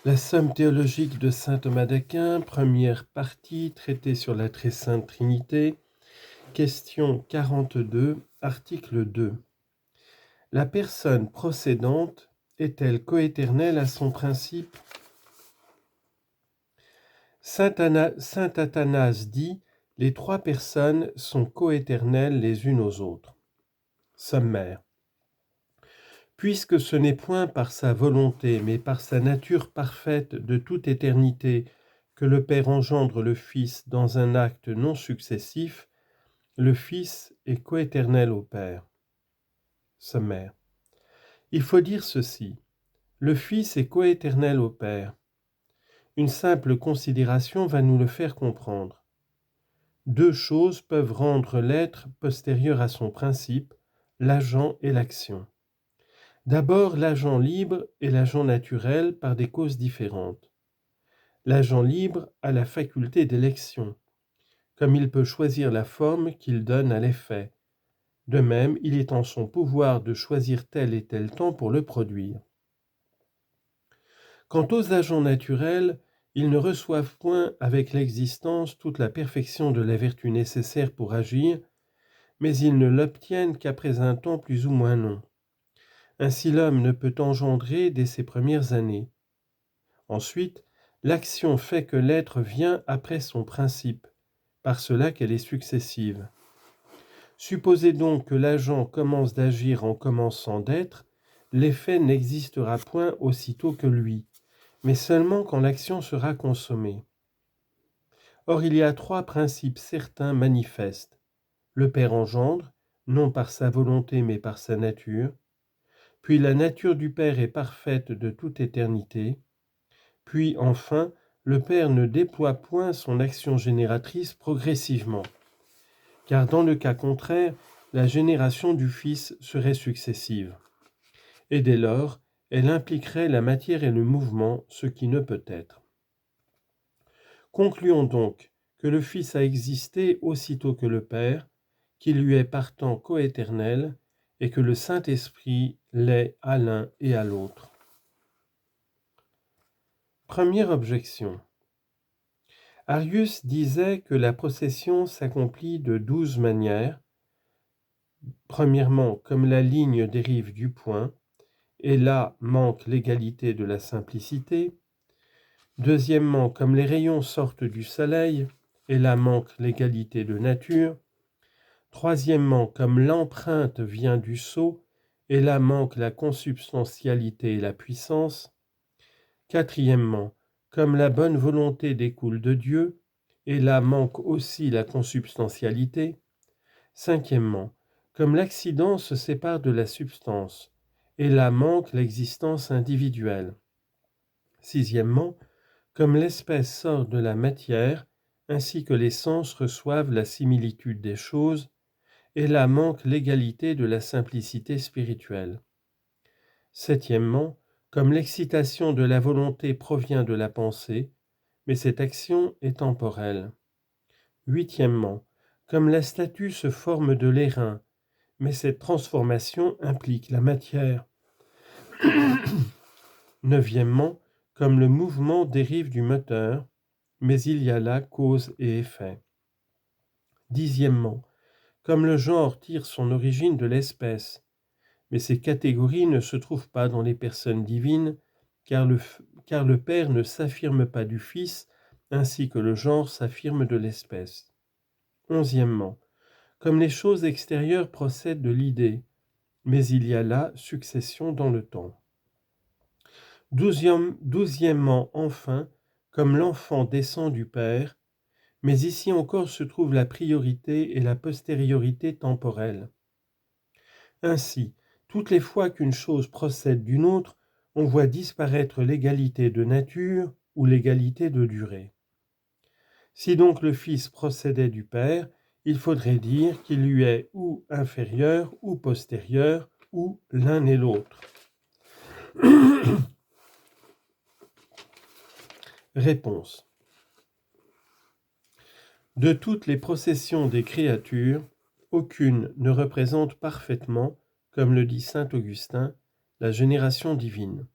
La somme théologique de saint Thomas d'Aquin, première partie, traité sur la très sainte Trinité, question 42, article 2. La personne procédante est-elle coéternelle à son principe ? Saint Athanase dit « Les trois personnes sont coéternelles les unes aux autres ». Sommaire. Puisque ce n'est point par sa volonté, mais par sa nature parfaite de toute éternité que le Père engendre le Fils dans un acte non successif, le Fils est coéternel au Père. Sommaire. Il faut dire ceci. Le Fils est coéternel au Père. Une simple considération va nous le faire comprendre. Deux choses peuvent rendre l'être postérieur à son principe, l'agent et l'action. D'abord, l'agent libre et l'agent naturel par des causes différentes. L'agent libre a la faculté d'élection, comme il peut choisir la forme qu'il donne à l'effet. De même, il est en son pouvoir de choisir tel et tel temps pour le produire. Quant aux agents naturels, ils ne reçoivent point avec l'existence toute la perfection de la vertu nécessaire pour agir, mais ils ne l'obtiennent qu'après un temps plus ou moins long. Ainsi l'homme ne peut engendrer dès ses premières années. Ensuite, l'action fait que l'être vient après son principe, par cela qu'elle est successive. Supposez donc que l'agent commence d'agir en commençant d'être, l'effet n'existera point aussitôt que lui, mais seulement quand l'action sera consommée. Or il y a trois principes certains manifestes. Le Père engendre, non par sa volonté mais par sa nature, puis la nature du Père est parfaite de toute éternité, puis enfin, le Père ne déploie point son action génératrice progressivement, car dans le cas contraire, la génération du Fils serait successive, et dès lors, elle impliquerait la matière et le mouvement, ce qui ne peut être. Concluons donc que le Fils a existé aussitôt que le Père, qu'il lui est partant coéternel, et que le Saint-Esprit l'est à l'un et à l'autre. Première objection. Arius disait que la procession s'accomplit de 12 manières. Premièrement, comme la ligne dérive du point, et là manque l'égalité de la simplicité. Deuxièmement, comme les rayons sortent du soleil, et là manque l'égalité de nature. Troisièmement, comme l'empreinte vient du sceau, et là manque la consubstantialité et la puissance. Quatrièmement, comme la bonne volonté découle de Dieu, et là manque aussi la consubstantialité. Cinquièmement, comme l'accident se sépare de la substance, et là manque l'existence individuelle. Sixièmement, comme l'espèce sort de la matière, ainsi que les sens reçoivent la similitude des choses, et là manque l'égalité de la simplicité spirituelle. Septièmement, comme l'excitation de la volonté provient de la pensée, mais cette action est temporelle. Huitièmement, comme la statue se forme de l'airain, mais cette transformation implique la matière. Neuvièmement, comme le mouvement dérive du moteur, mais il y a là cause et effet. Dixièmement, comme le genre tire son origine de l'espèce, mais ces catégories ne se trouvent pas dans les personnes divines, car le Père ne s'affirme pas du Fils, ainsi que le genre s'affirme de l'espèce. Onzièmement, comme les choses extérieures procèdent de l'idée, mais il y a là succession dans le temps. Douzièmement, enfin, comme l'enfant descend du Père, mais ici encore se trouve la priorité et la postériorité temporelle. Ainsi, toutes les fois qu'une chose procède d'une autre, on voit disparaître l'égalité de nature ou l'égalité de durée. Si donc le Fils procédait du Père, il faudrait dire qu'il lui est ou inférieur ou postérieur, ou l'un et l'autre. Réponse. De toutes les processions des créatures, aucune ne représente parfaitement, comme le dit saint Augustin, la génération divine.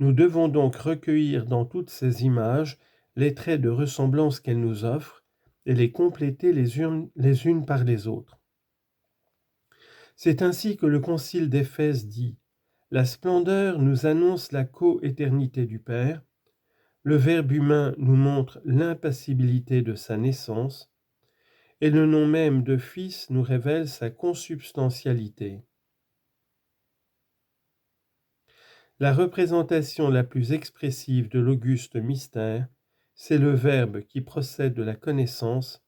Nous devons donc recueillir dans toutes ces images les traits de ressemblance qu'elles nous offrent et les compléter les unes par les autres. C'est ainsi que le Concile d'Éphèse dit : la splendeur nous annonce la coéternité du Père, le Verbe humain nous montre l'impassibilité de sa naissance, et le nom même de Fils nous révèle sa consubstantialité. La représentation la plus expressive de l'auguste mystère, c'est le Verbe qui procède de la connaissance,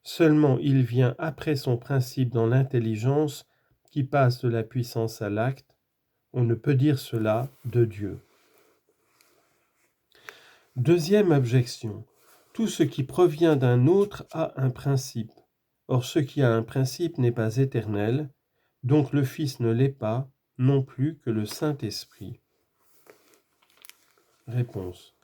seulement il vient après son principe dans l'intelligence qui passe de la puissance à l'acte. On ne peut dire cela de Dieu. Deuxième objection. Tout ce qui provient d'un autre a un principe. Or, ce qui a un principe n'est pas éternel, donc le Fils ne l'est pas, non plus que le Saint-Esprit. Réponse.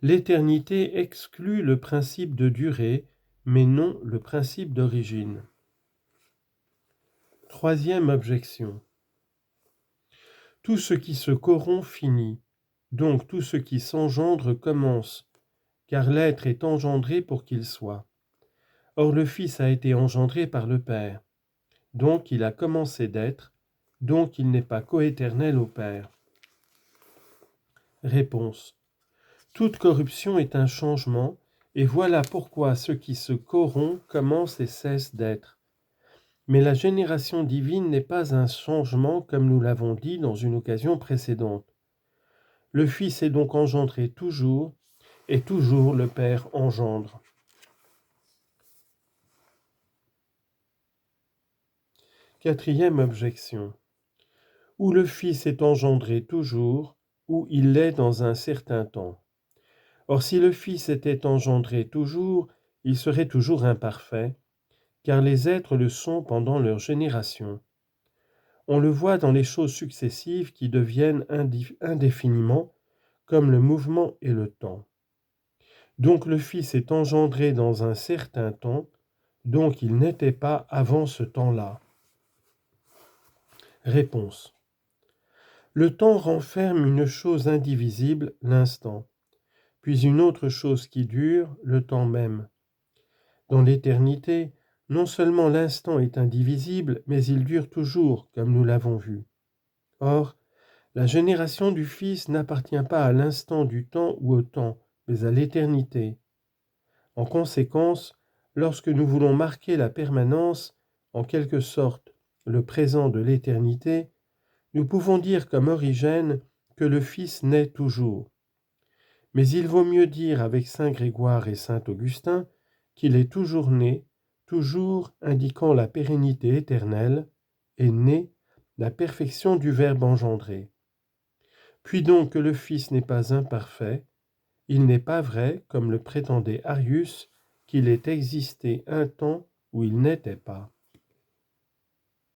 L'éternité exclut le principe de durée, mais non le principe d'origine. Troisième objection. Tout ce qui se corrompt finit, donc tout ce qui s'engendre commence, car l'être est engendré pour qu'il soit. Or le Fils a été engendré par le Père, donc il a commencé d'être, donc il n'est pas coéternel au Père. Réponse. Toute corruption est un changement, et voilà pourquoi ce qui se corrompt commence et cesse d'être. Mais la génération divine n'est pas un changement comme nous l'avons dit dans une occasion précédente. Le Fils est donc engendré toujours, et toujours le Père engendre. Quatrième objection. Ou le Fils est engendré toujours, ou il l'est dans un certain temps. Or si le Fils était engendré toujours, il serait toujours imparfait, car les êtres le sont pendant leur génération. On le voit dans les choses successives qui deviennent indéfiniment, comme le mouvement et le temps. Donc le Fils est engendré dans un certain temps, donc il n'était pas avant ce temps-là. Réponse. Le temps renferme une chose indivisible, l'instant, puis une autre chose qui dure, le temps même. Dans l'éternité, non seulement l'instant est indivisible, mais il dure toujours, comme nous l'avons vu. Or, la génération du Fils n'appartient pas à l'instant du temps ou au temps, mais à l'éternité. En conséquence, lorsque nous voulons marquer la permanence, en quelque sorte le présent de l'éternité, nous pouvons dire comme Origène que le Fils naît toujours. Mais il vaut mieux dire avec saint Grégoire et saint Augustin qu'il est toujours né, toujours indiquant la pérennité éternelle, et né, la perfection du Verbe engendré. Puis donc que le Fils n'est pas imparfait, il n'est pas vrai, comme le prétendait Arius, qu'il ait existé un temps où il n'était pas.